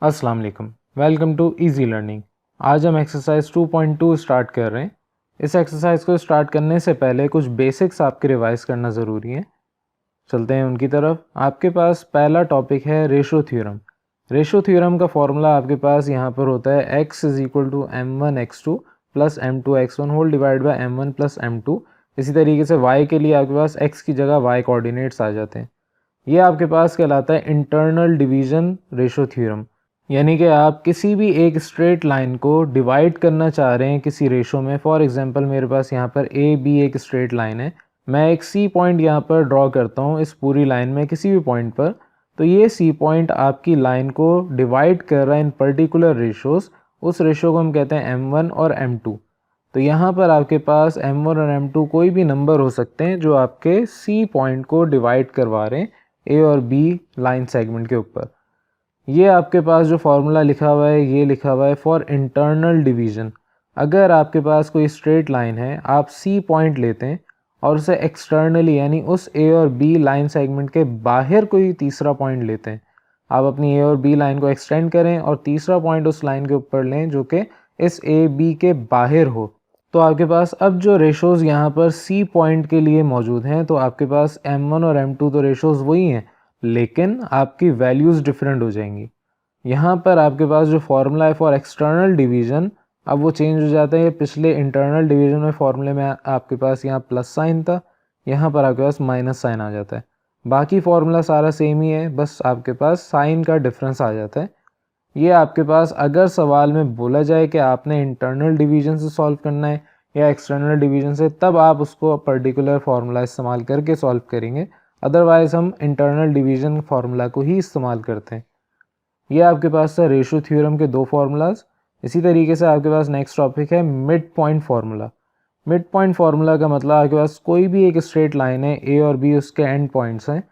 अस्सलाम वालेकुम, welcome to easy learning. आज हम एक्सरसाइज 2.2 स्टार्ट कर रहे हैं। इस एक्सरसाइज को स्टार्ट करने से पहले कुछ बेसिक्स आपके रिवाइज करना ज़रूरी है। चलते हैं उनकी तरफ। आपके पास पहला टॉपिक है रेशो थ्योरम। रेशो थ्योरम का फॉर्मूला आपके पास यहाँ पर होता है x is equal to m1x2 plus m2x1 whole divide by m1 plus m2। इसी तरीके से y के लिए आपके पास x की जगह y कोऑर्डिनेट्स आ जाते हैं। ये आपके पास कहलाता है इंटरनल डिवीजन रेशो थ्योरम। यानी कि आप किसी भी एक स्ट्रेट लाइन को डिवाइड करना चाह रहे हैं किसी रेशो में। फॉर एग्जांपल मेरे पास यहाँ पर ए बी एक स्ट्रेट लाइन है, मैं एक सी पॉइंट यहाँ पर ड्रॉ करता हूँ इस पूरी लाइन में किसी भी पॉइंट पर, तो ये सी पॉइंट आपकी लाइन को डिवाइड कर रहा है इन पर्टिकुलर रेशोज़। उस रेशो को हम कहते हैं m1 और m2। तो यहाँ पर आपके पास m1 और m2 कोई भी नंबर हो सकते हैं जो आपके सी पॉइंट को डिवाइड करवा रहे हैं ए और बी लाइन सेगमेंट के ऊपर। ये आपके पास जो फार्मूला लिखा हुआ है ये लिखा हुआ है फॉर इंटरनल डिवीजन। अगर आपके पास कोई स्ट्रेट लाइन है, आप सी पॉइंट लेते हैं और उसे एक्सटर्नली यानी उस ए और बी लाइन सेगमेंट के बाहर कोई तीसरा पॉइंट लेते हैं। आप अपनी ए और बी लाइन को एक्सटेंड करें और तीसरा पॉइंट उस लाइन के ऊपर लें जो कि इस ए बी के बाहर हो, तो आपके पास अब जो रेशोज़ यहाँ पर सी पॉइंट के लिए मौजूद हैं, तो आपके पास m1 और m2 तो रेशोज़ वही हैं, लेकिन आपकी वैल्यूज़ डिफरेंट हो जाएंगी। यहाँ पर आपके पास जो फार्मूला है फॉर एक्सटर्नल डिवीज़न, अब वो चेंज हो जाता है। पिछले इंटरनल डिवीज़न में फार्मूले में आपके पास यहाँ प्लस साइन था, यहाँ पर आपके पास माइनस साइन आ जाता है। बाकी फार्मूला सारा सेम ही है, बस आपके पास साइन का डिफरेंस आ जाता है। ये आपके पास अगर सवाल में बोला जाए कि आपने इंटरनल डिवीज़न से सॉल्व करना है या एक्सटर्नल डिवीज़न से, तब आप उसको पर्टिकुलर फार्मूला इस्तेमाल करके सॉल्व करेंगे। अदरवाइज़ हम इंटरनल डिवीज़न फार्मूला को ही इस्तेमाल करते हैं। ये आपके पास था रेशो थ्योरम के दो फार्मूलाज। इसी तरीके से आपके पास नेक्स्ट टॉपिक है mid point formula. Mid point formula का मतलब आपके पास कोई भी एक स्ट्रेट लाइन है, ए और बी उसके एंड पॉइंट्स हैं,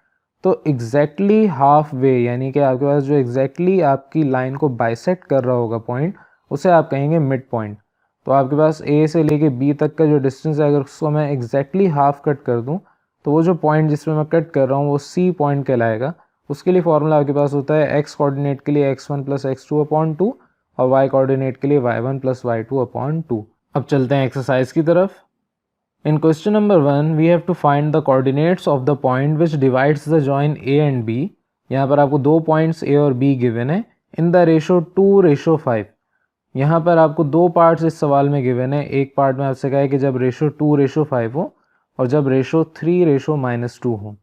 तो एग्जैक्टली हाफ वे यानी कि आपके पास जो एग्जैक्टली आपकी लाइन को बाइसेक्ट कर रहा होगा पॉइंट, उसे आप कहेंगे मिड पॉइंट। तो आपके पास ए से लेके बी तक का जो डिस्टेंस है, अगर उसको मैं एग्जैक्टली हाफ कट कर दूं, तो वो जो पॉइंट जिसमें मैं कट कर रहा हूँ वो सी पॉइंट कहलाएगा। उसके लिए फॉर्मूला आपके पास होता है एक्स कोऑर्डिनेट के लिए x1 प्लस x2 अपॉन 2 और y कोऑर्डिनेट के लिए y1 प्लस y2 अपॉन 2। अब चलते हैं एक्सरसाइज की तरफ। In question number 1 we have to find the coordinates of the point which divides the join a and b। यहाँ पर आपको दो पॉइंट्स a और b गिवन है इन द रेशो 2:5। यहाँ पर आपको दो पार्ट्स इस सवाल में गिवन है। एक पार्ट में आपसे कहा है कि जब रेशो 2:5 हो और जब रेशो 3:-2 हो।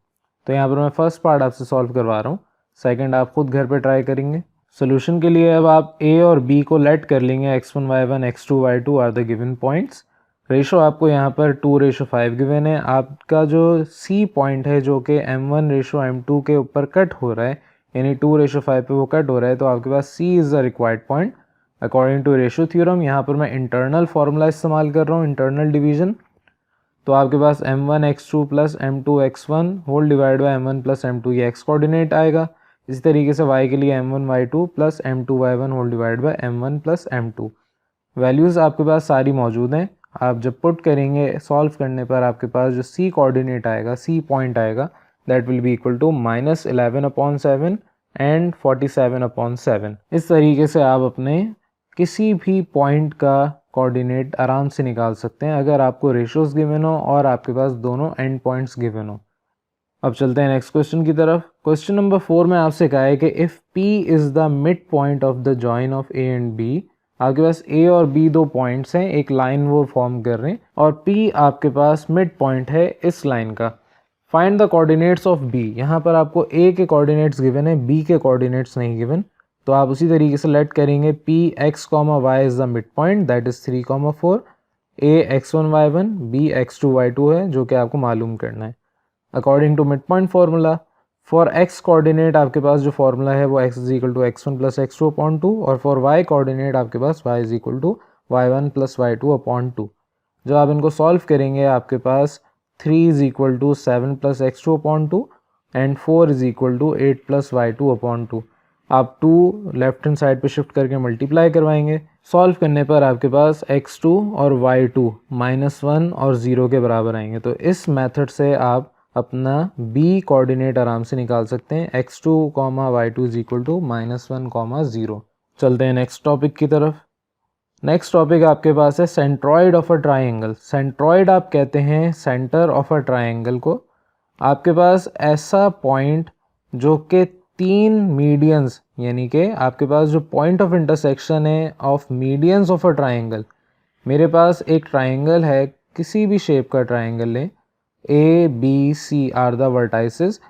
तो यहाँ पर मैं फर्स्ट पार्ट आपसे सॉल्व करवा रहा हूँ, सेकंड आप खुद घर पे ट्राई करेंगे। सोल्यूशन के लिए अब आप a और b को लेट कर लेंगे। x1 y1 x2 y2 are the given points. Ratio आपको यहाँ पर 2:5 गिवन है। आपका जो c पॉइंट है जो कि m1:m2 के ऊपर कट हो रहा है, यानी 2:5 पे वो कट हो रहा है, तो आपके पास c is the required point according to ratio theorem. यहाँ पर मैं इंटरनल फार्मूला इस्तेमाल कर रहा हूँ, इंटरनल डिवीजन। तो आपके पास m1 x2 plus m2 x1 whole divide by m1 plus m2 ये x कोऑर्डिनेट आएगा। इसी तरीके से y के लिए m1 y2 plus m2 y1 whole divide by m1 plus m2। Values आपके पास सारी मौजूद हैं। आप जब पुट करेंगे सॉल्व करने पर आपके पास जो c कोऑर्डिनेट आएगा, c पॉइंट आएगा, that will be equal to -11/7 and 47/7। इस तरीके से आप अपने किसी भी पॉइंट का कोऑर्डिनेट आराम से निकाल सकते हैं अगर आपको रेशोज़ गिवन हो और आपके पास दोनों एंड पॉइंट्स गिवन हो। अब चलते हैं नेक्स्ट क्वेश्चन की तरफ। क्वेश्चन नंबर 4 में आपसे कहा है कि if P is the mid point of the join of A and B। आपके पास A और B दो पॉइंट्स हैं, एक लाइन वो फॉर्म कर रहे हैं और P आपके पास मिड पॉइंट है इस लाइन का। Find the coordinates of B। यहाँ पर आपको A के कोऑर्डिनेट्स गिवन है, B के कोऑर्डिनेट्स नहीं गिवन, तो आप उसी तरीके से लेट करेंगे P x, y is the mid point that is 3, 4। A x1 y1 B x2 y2 है जो कि आपको मालूम करना है according to mid point formula. For x coordinate आपके पास जो फार्मूला है वो x is equal to x1 plus x2 upon 2 और फॉर y कोऑर्डिनेट आपके पास y is equal to y1 plus y2 upon 2। जब आप इनको सॉल्व करेंगे आपके पास 3 is equal to 7 plus x2 upon 2 and 4 is equal to 8 plus y2 upon 2। आप 2 लेफ्ट हैंड साइड पे शिफ्ट करके मल्टीप्लाई करवाएंगे। सॉल्व करने पर आपके पास x2 और y2 -1 और 0 के बराबर आएंगे। तो इस मेथड से आप अपना b कोऑर्डिनेट आराम से निकाल सकते हैं, x2, y2 is equal to -1, 0। चलते हैं नेक्स्ट टॉपिक की तरफ। नेक्स्ट टॉपिक आपके पास है centroid of a triangle. Centroid आप कहते हैं सेंटर ऑफ अ ट्राइंगल को। आपके पास ऐसा पॉइंट जो कि तीन मीडियंस, यानी कि आपके पास जो पॉइंट ऑफ इंटरसेक्शन है of medians of a triangle. मेरे पास एक ट्राइंगल है, किसी भी शेप का ट्राइंगल लें, A B C are the vertices.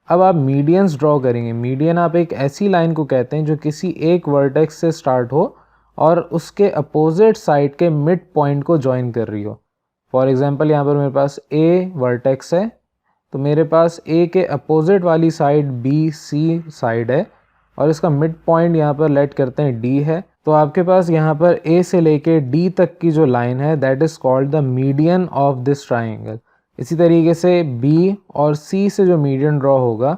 अब आप मीडियंस ड्रॉ करेंगे। मीडियन आप एक ऐसी लाइन को कहते हैं जो किसी एक वर्टेक्स से स्टार्ट हो और उसके अपोजिट साइड के मिड पॉइंट को ज्वाइन कर रही हो। फॉर एग्जांपल यहाँ पर मेरे पास ए वर्टेक्स है, तो मेरे पास ए के अपोजिट वाली साइड बी सी साइड है और इसका मिड पॉइंट यहाँ पर लेट करते हैं डी है। तो आपके पास यहाँ पर ए से लेके डी तक की जो लाइन है that is called the median of this triangle. इसी तरीके से बी और सी से जो मीडियन ड्रॉ होगा,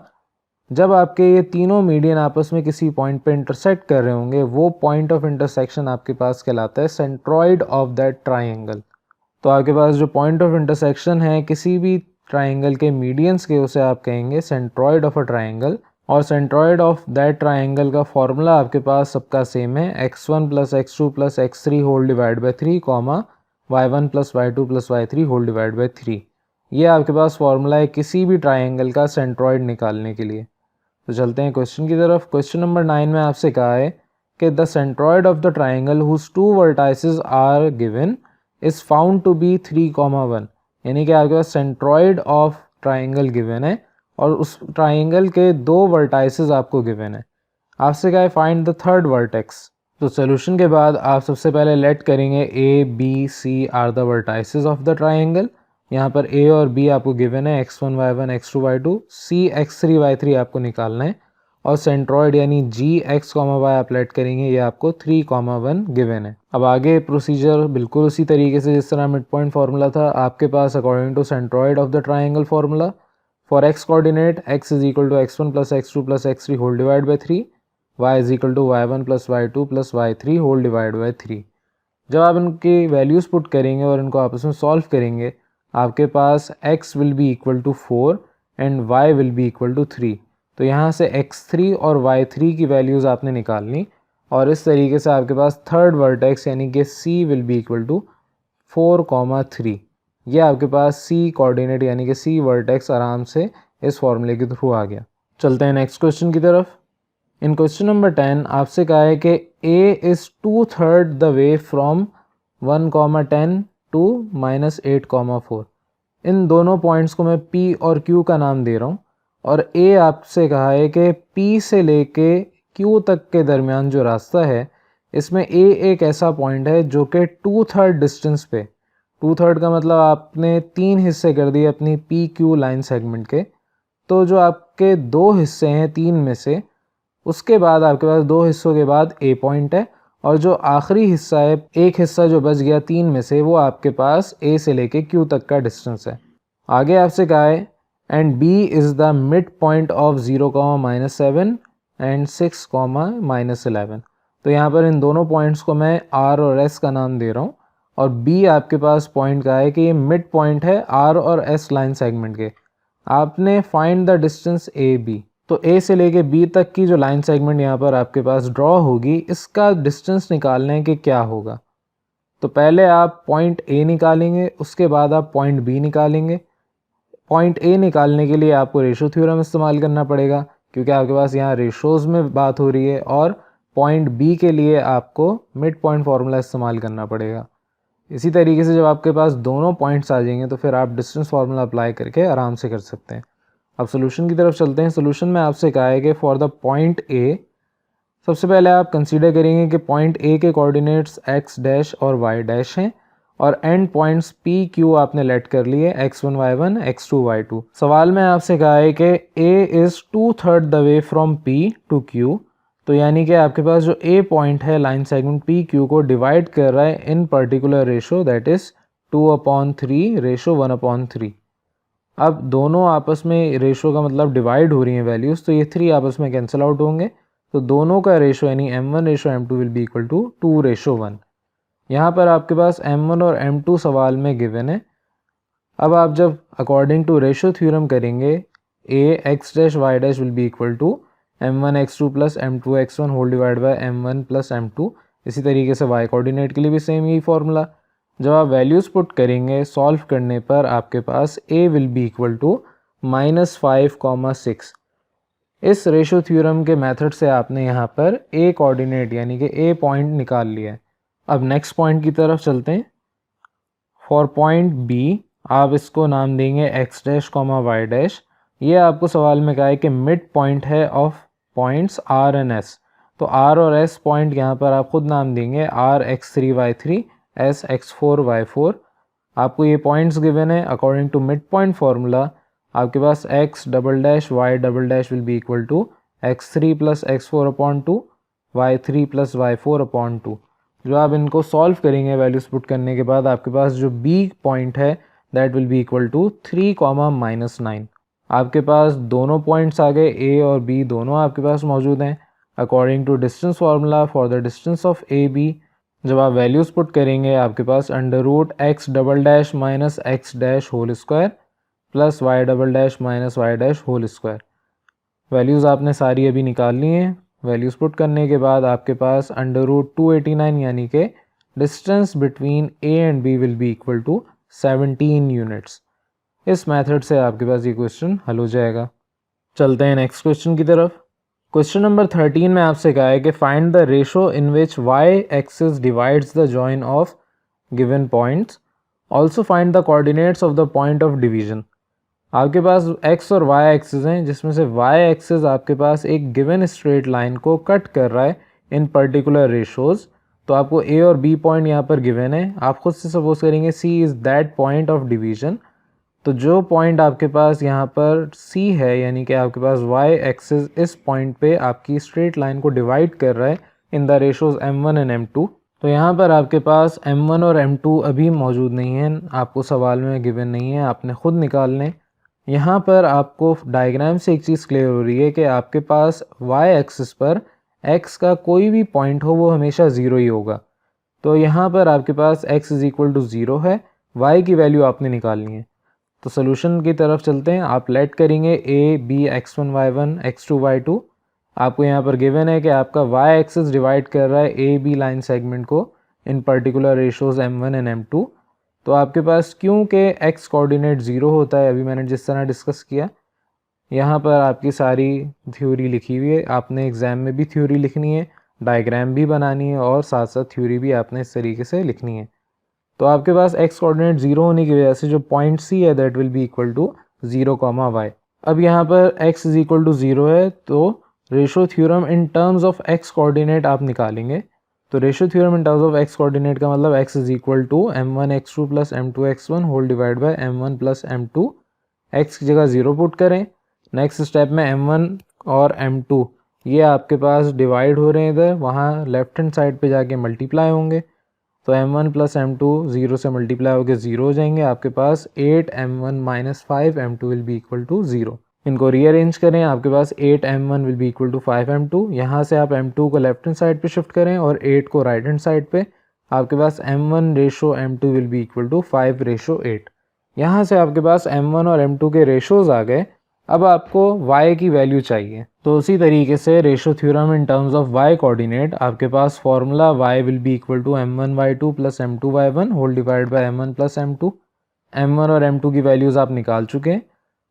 जब आपके ये तीनों मीडियन आपस में किसी पॉइंट पे इंटरसेक्ट कर रहे होंगे, वो पॉइंट ऑफ इंटरसेक्शन आपके पास कहलाता है सेंट्रॉइड ऑफ दैट ट्राइंगल। तो आपके पास जो पॉइंट ऑफ इंटरसेक्शन है किसी भी ट्राइंगल के मीडियंस के, उसे आप कहेंगे सेंट्रॉइड ऑफ अ ट्राइंगल। और सेंट्रॉइड ऑफ दैट ट्राइंगल का फॉर्मूला आपके पास सबका सेम है, x1 + x2 + x3 whole divide by 3, y1 + y2 + y3 whole divide by 3। ये आपके पास फॉर्मूला है किसी भी ट्राइंगल का सेंट्रॉइड निकालने के लिए। तो चलते हैं क्वेश्चन की तरफ। क्वेश्चन नंबर 9 में आपसे कहा है कि the centroid of the triangle whose two vertices are given is found to be 3, 1। यानी कि आपके पास सेंट्रॉइड ऑफ ट्राइंगल गिवन है और उस ट्राइंगल के दो वर्टाइसेस आपको गिवन है। आपसे कहा है फाइंड द थर्ड वर्टेक्स। तो सोल्यूशन के बाद आप सबसे पहले लेट करेंगे A B C are the vertices of the triangle. यहाँ पर ए और बी आपको गिवन है, x1 y1 x2 y2, सी x3 y3 आपको निकालना है और सेंट्रॉइड यानी जी x, y आप लेट करेंगे, ये आपको 3, 1 गिवन है। अब आगे प्रोसीजर बिल्कुल उसी तरीके से जिस तरह मिड पॉइंट फार्मूला था आपके पास according to centroid of the triangle formula. For x coordinate x is equal to x1 + x2 + x3 whole divide by 3, y is equal to y1 + y2 + y3 whole divide by 3। जब आप इनकी values put करेंगे और इनको आपस में solve करेंगे, आपके पास x will be equal to 4 and y will be equal to 3। तो यहाँ से x3 और y3 की वैल्यूज़ आपने निकालनी और इस तरीके से आपके पास थर्ड वर्टेक्स यानी कि c will be equal to 4, 3। ये आपके पास c कोऑर्डिनेट यानी कि c वर्टेक्स आराम से इस फॉर्मूले के थ्रू आ गया। चलते हैं नेक्स्ट क्वेश्चन की तरफ। इन क्वेश्चन नंबर 10 आपसे कहा है कि a is 2/3 the way from 1, 10 to -8, 4। इन दोनों पॉइंट्स को मैं P और Q का नाम दे रहा हूँ और A आपसे कहा है कि P से लेके Q तक के दरमियान जो रास्ता है, इसमें A एक ऐसा पॉइंट है जो कि 2/3 डिस्टेंस पे, 2/3 का मतलब आपने 3 हिस्से कर दिए अपनी PQ लाइन सेगमेंट के। तो जो आपके दो हिस्से हैं 3 में से, उसके बाद आपके पास 2 हिस्सों के बाद A पॉइंट है और जो आखिरी हिस्सा है, एक हिस्सा जो बच गया 3 में से, वो आपके पास A से लेके Q तक का डिस्टेंस है। आगे आपसे कहा है and B is the mid point of 0, -7 and 6, -11। तो यहाँ पर इन दोनों पॉइंट्स को मैं R और S का नाम दे रहा हूँ और B आपके पास पॉइंट का है कि ये मिड पॉइंट है R और S लाइन सेगमेंट के। आपने फाइंड द डिस्टेंस AB। तो A से लेके B तक की जो लाइन सेगमेंट यहाँ पर आपके पास ड्रॉ होगी, इसका डिस्टेंस निकालने के क्या होगा। तो पहले आप पॉइंट A निकालेंगे, उसके बाद आप पॉइंट B निकालेंगे। पॉइंट A निकालने के लिए आपको रेशो थ्योरम इस्तेमाल करना पड़ेगा क्योंकि आपके पास यहाँ रेशोज़ में बात हो रही है, और पॉइंट B के लिए आपको मिड पॉइंट फार्मूला इस्तेमाल करना पड़ेगा। इसी तरीके से जब आपके पास दोनों पॉइंट्स आ जाएंगे तो फिर आप डिस्टेंस फार्मूला अप्लाई करके आराम से कर सकते हैं। अब सोल्यूशन की तरफ चलते हैं। सोल्यूशन में आपसे कहा है कि फॉर द पॉइंट A, सबसे पहले आप कंसीडर करेंगे कि पॉइंट A के कोऑर्डिनेट्स x' और y' हैं और एंड पॉइंट्स P, Q आपने लेट कर लिए, x1, y1, x2, y2। सवाल में आपसे कहा है कि A is 2/3 the way from P to Q। तो यानी कि आपके पास जो A पॉइंट है लाइन सेगमेंट PQ को डिवाइड कर रहा है in particular ratio, that is 2/3 ratio 1/3। अब दोनों आपस में रेशो का मतलब डिवाइड हो रही हैं वैल्यूज़, तो ये 3 आपस में कैंसिल आउट होंगे। तो दोनों का रेशो यानी m1:m2 will be equal to 2:1। यहाँ पर आपके पास m1 और m2 सवाल में गिवन है। अब आप जब अकॉर्डिंग टू रेशो थ्योरम करेंगे A X dash Y dash will be equal to m1 x2 plus m2 x1 whole divide by m1 plus m2। इसी तरीके से y कोऑर्डिनेट के लिए भी सेम यही फॉर्मूला। जब आप वैल्यूज़ पुट करेंगे सॉल्व करने पर आपके पास a will be equal to -5,6। इस रेशो थ्योरम के मेथड से आपने यहाँ पर a कोऑर्डिनेट यानी कि a पॉइंट निकाल लिया है। अब नेक्स्ट पॉइंट की तरफ चलते हैं। फॉर पॉइंट b आप इसको नाम देंगे x dash comma y dash. ये आपको सवाल में कहा है कि मिड पॉइंट है of points r and s। तो r और s पॉइंट यहाँ पर आप खुद नाम देंगे r x3 y3 s x4 y4। आपको ये पॉइंट्स गिवन है according to mid point formula. आपके पास x double dash y double dash will be equal to x3 plus x4 upon 2 y3 plus y4 upon 2। जो आप इनको solve करेंगे values put करने के बाद आपके पास जो b पॉइंट है that will be equal to 3,-9। आपके पास दोनों पॉइंट्स आ गए, a और b दोनों आपके पास मौजूद हैं। According to distance formula for the distance of A B जब आप वैल्यूज़ पुट करेंगे आपके पास under root X double dash minus X dash whole square plus Y double dash minus Y dash whole square. Values आपने सारी अभी निकाल ली हैं। वैल्यूज़ पुट करने के बाद आपके पास अंडर रूट 289 यानी कि distance between A and B will be equal to 17 units. इस मेथड से आपके पास ये क्वेश्चन हल हो जाएगा। चलते हैं नेक्स्ट क्वेश्चन की तरफ। क्वेश्चन नंबर 13 में आपसे कहा है कि find the ratio in which y axis divides the join of given points, also find the coordinates of the point of division. आपके पास x और y एक्सिस हैं जिसमें से y एक्सिस आपके पास एक गिवन स्ट्रेट लाइन को कट कर रहा है इन पर्टिकुलर रेशोज़। तो आपको a और b पॉइंट यहाँ पर गिवन है। आप खुद से सपोज करेंगे c is that point of division. तो जो पॉइंट आपके पास यहाँ पर c है यानी कि आपके पास y एक्सिस इस पॉइंट पे आपकी स्ट्रेट लाइन को डिवाइड कर रहा है in the ratios m1 and m2। तो यहाँ पर आपके पास m1 और m2 अभी मौजूद नहीं है, आपको सवाल में गिवन नहीं है, आपने खुद निकाल लें। यहाँ पर आपको डायग्राम से एक चीज़ क्लियर हो रही है कि आपके पास y एक्सिस पर x का कोई भी पॉइंट हो वो हमेशा ज़ीरो ही होगा। तो यहाँ पर आपके पास x is equal to zero है, y की वैल्यू आपने निकालनी है। तो सोल्यूशन की तरफ चलते हैं। आप लेट करेंगे a b x1 y1 x2 y2। आपको यहाँ पर गिवन है कि आपका y एक्सिस डिवाइड कर रहा है a b लाइन सेगमेंट को इन particular ratios m1 and m2। तो आपके पास क्योंकि x कोऑर्डिनेट ज़ीरो होता है, अभी मैंने जिस तरह डिस्कस किया, यहाँ पर आपकी सारी थ्योरी लिखी हुई है। आपने एग्ज़ाम में भी थ्योरी लिखनी है, डायग्राम भी बनानी है और साथ साथ थ्योरी भी आपने इस तरीके से लिखनी है। तो आपके पास x कोऑर्डिनेट ज़ीरो होने की वजह से जो पॉइंट c है that will be equal to 0,y। अब यहाँ पर x is equal to zero है तो ratio theorem in terms of x coordinate आप निकालेंगे। तो ratio theorem in terms of x coordinate का मतलब x is equal to m1 x2 plus m2 x1 whole divide by m1 plus m2। x की जगह zero put करें। Next step में m1 और m2 ये आपके पास डिवाइड हो रहे हैं इधर, वहाँ लेफ्ट हैंड साइड पे जाके मल्टीप्लाई होंगे। तो m1 प्लस m2 ज़ीरो से मल्टीप्लाई होकर ज़ीरो हो जाएंगे। आपके पास 8m1 minus 5m2 will be equal to zero. इनको रीअरेंज करें, आपके पास 8m1 will be equal to 5m2। यहाँ से आप m2 को लेफ्ट हैंड साइड पे शिफ्ट करें और 8 को राइट हैंड साइड पे। आपके पास m1 ratio m2 will be equal to 5 ratio 8। यहाँ से आपके पास m1 और m2 के रेशोज़ आ गए। अब आपको y की वैल्यू चाहिए। तो उसी तरीके से ratio theorem in terms of y coordinate आपके पास formula y will be equal to m1 y2 plus m2 y1 whole divide by m1 plus m2। m1 और m2 की वैल्यूज़ आप निकाल चुके हैं।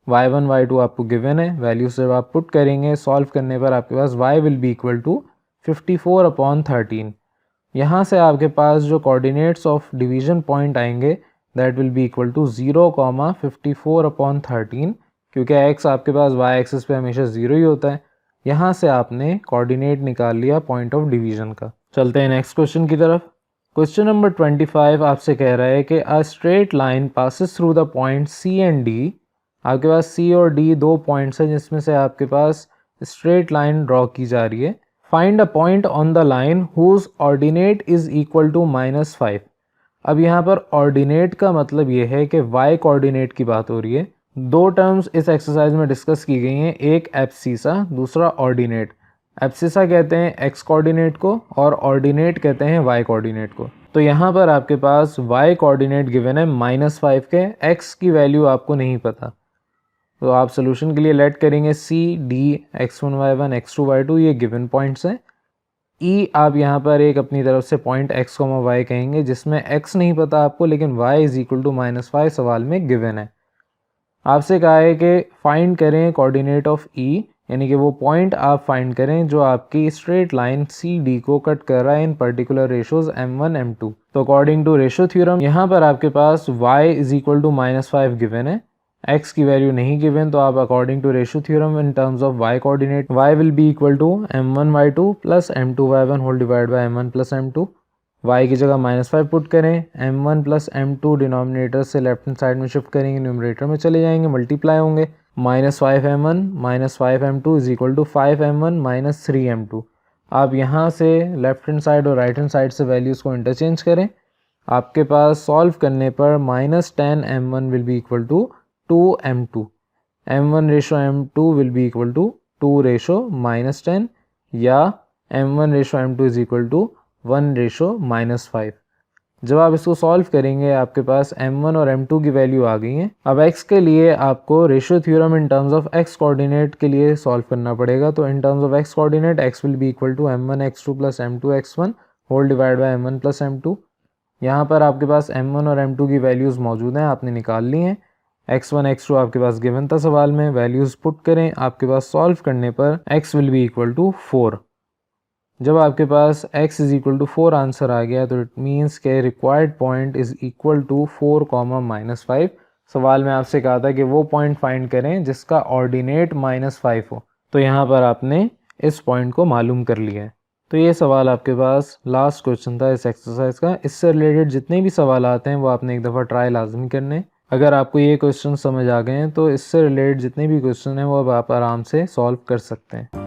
y1 y2 आपको गिवन है, वैल्यूज जब आप पुट करेंगे सॉल्व करने पर आपके पास y will be equal to 54/13। यहाँ से आपके पास जो कोऑर्डिनेट्स ऑफ डिवीजन पॉइंट आएंगे that will be equal to 0,54/13, क्योंकि x आपके पास y एक्सिस पे हमेशा ज़ीरो ही होता है। यहाँ से आपने कोऑर्डिनेट निकाल लिया पॉइंट ऑफ डिवीजन का। चलते हैं नेक्स्ट क्वेश्चन की तरफ। क्वेश्चन नंबर 25 आपसे कह रहा है कि a straight line passes through the point c and d। आपके पास c और d दो पॉइंट्स हैं जिसमें से आपके पास स्ट्रेट लाइन ड्रॉ की जा रही है। Find a point on the line whose ordinate is equal to -5। अब यहाँ पर ऑर्डिनेट का मतलब ये है कि y कोऑर्डिनेट की बात हो रही है। दो टर्म्स इस एक्सरसाइज में डिस्कस की गई हैं, एक एब्सिसा दूसरा ऑर्डिनेट। एब्सिसा कहते हैं x कोऑर्डिनेट को और ऑर्डिनेट कहते हैं y कोऑर्डिनेट को। तो यहाँ पर आपके पास y कोऑर्डिनेट गिवन है -5 के, x की वैल्यू आपको नहीं पता, तो आप सोल्यूशन के लिए लेट करेंगे C, D, x1, y1, x2, y2 ये गिवन पॉइंट्स हैं। E आप यहाँ पर एक अपनी तरफ से पॉइंट x, y कहेंगे जिसमें x नहीं पता आपको, लेकिन y = -5 सवाल में गिवन है। आपसे कहा है कि फाइंड करें कोऑर्डिनेट ऑफ E, यानी कि वो पॉइंट आप फाइंड करें जो आपकी स्ट्रेट लाइन CD को कट कर रहा है in particular ratios m1, m2। तो अकॉर्डिंग टू रेशो थ्योरम यहाँ पर आपके पास y = -5 गिवन है, x की वैल्यू नहीं गिवन, तो आप according to ratio theorem in terms of y coordinate y will be equal to m1 y2 plus m2 y1 whole divide by m1 plus m2। y की जगह -5 पुट करें, m1 plus m2 denominator से left hand side में shift करेंगे, numerator में चले जाएंगे, multiply होंगे, -5m1 -5m2 = 5m1 - 3m2। आप यहाँ से लेफ्ट हैंड साइड और राइट हैंड साइड से वैल्यूज़ को इंटरचेंज करें। आपके पास सॉल्व करने पर -10m1 will be equal to 2m2, m1:m2 will be equal to 2:-10 या m1:m2 इज इक्वल टू 1:-5। जब आप इसको सॉल्व करेंगे आपके पास m1 और m2 की वैल्यू आ गई हैं। अब x के लिए आपको ratio theorem in terms of x coordinate के लिए सॉल्व करना पड़ेगा। तो in terms of x coordinate x will be equal to m1 x2 plus m2 x1 whole divide by m1 plus m2। यहाँ पर आपके पास m1 और m2 की वैल्यूज़ मौजूद हैं, आपने निकाल ली हैं। x1 x2 आपके पास गिवन था सवाल में, वैल्यूज़ पुट करें, आपके पास सॉल्व करने पर x will be equal to 4। जब आपके पास x = 4 आंसर आ गया तो इट मीन्स के required point is equal to 4, -5। सवाल में आपसे कहा था कि वो पॉइंट फाइंड करें जिसका ऑर्डिनेट -5 हो, तो यहाँ पर आपने इस पॉइंट को मालूम कर लिया है। तो ये सवाल आपके पास लास्ट क्वेश्चन था इस एक्सरसाइज का। इससे रिलेटेड जितने भी सवाल आते हैं वो आपने एक दफ़ा ट्राई लाजमी करने। अगर आपको ये क्वेश्चन समझ आ गए हैं तो इससे रिलेटेड जितने भी क्वेश्चन हैं वो अब आप आराम से सॉल्व कर सकते हैं।